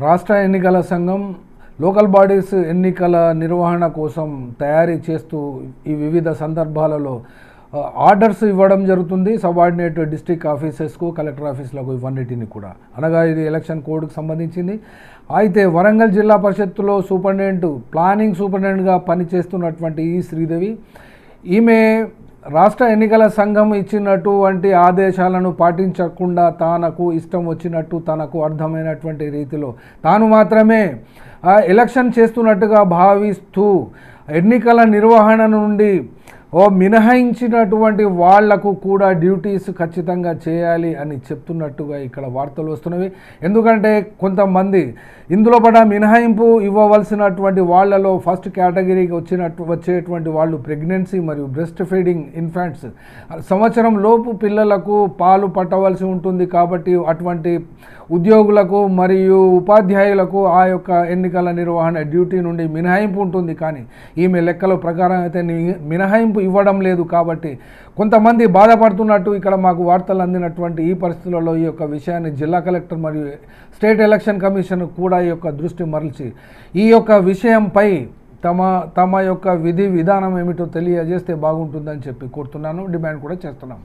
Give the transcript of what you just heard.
రాష్ట్ర ఎన్నికల సంఘం లోకల్ బాడీస్ ఎన్నికల నిర్వహణ కోసం తయారీ చేస్తూ ఈ వివిధ సందర్భాలలో ఆర్డర్స్ ఇవ్వడం జరుగుతుంది. సబార్డినేట్ డిస్ట్రిక్ట్ ఆఫీసెస్కు, కలెక్టర్ ఆఫీసులకు ఇవన్నిటిని కూడా, అనగా ఇది ఎలక్షన్ కోడ్కు సంబంధించింది. అయితే వరంగల్ జిల్లా పరిషత్తులో ప్లానింగ్ సూపరింటెండెంట్గా పనిచేస్తున్నటువంటి ఈ శ్రీదేవి, ఈమె రాష్ట్ర ఎన్నికల సంఘం ఇచ్చినటువంటి ఆదేశాలను పాటించకుండా తనకు ఇష్టం వచ్చినట్టు, తనకు అర్థమైనటువంటి రీతిలో తాను మాత్రమే ఎలక్షన్ చేస్తున్నట్టుగా భావిస్తూ ఎన్నికల నిర్వహణ నుండి మినహాయించినటువంటి వాళ్లకు కూడా డ్యూటీస్ ఖచ్చితంగా చేయాలి అని చెప్తున్నట్టుగా ఇక్కడ వార్తలు వస్తున్నవి. ఎందుకంటే కొంతమంది ఇందులో పడ మినహాయింపు ఇవ్వవలసినటువంటి వాళ్లలో ఫస్ట్ కేటగిరీకి వచ్చేటువంటి వాళ్ళు ప్రెగ్నెన్సీ మరియు బ్రెస్ట్ ఫీడింగ్ ఇన్ఫాంట్స్, సంవత్సరం లోపు పిల్లలకు పాలు పట్టవలసి ఉంటుంది. కాబట్టి అటువంటి ఉద్యోగులకు మరియు ఉపాధ్యాయులకు ఆ యొక్క ఎన్నికల నిర్వహణ డ్యూటీ నుండి మినహాయింపు ఉంటుంది. కానీ ఈమె లెక్కల ప్రకారం అయితే మినహాయింపు ఇవ్వడం లేదు. కాబట్టి కొంతమంది బాధపడుతున్నట్టు ఇక్కడ మాకు వార్తలు అందినటువంటి ఈ పరిస్థితులలో ఈ యొక్క విషయాన్ని జిల్లా కలెక్టర్ మరియు స్టేట్ ఎలక్షన్ కమిషన్ కూడా ఈ యొక్క దృష్టి మరల్చి ఈ యొక్క విషయంపై తమ యొక్క విధి విధానం ఏమిటో తెలియజేస్తే బాగుంటుందని చెప్పి కోరుతున్నాను, డిమాండ్ కూడా చేస్తున్నాము.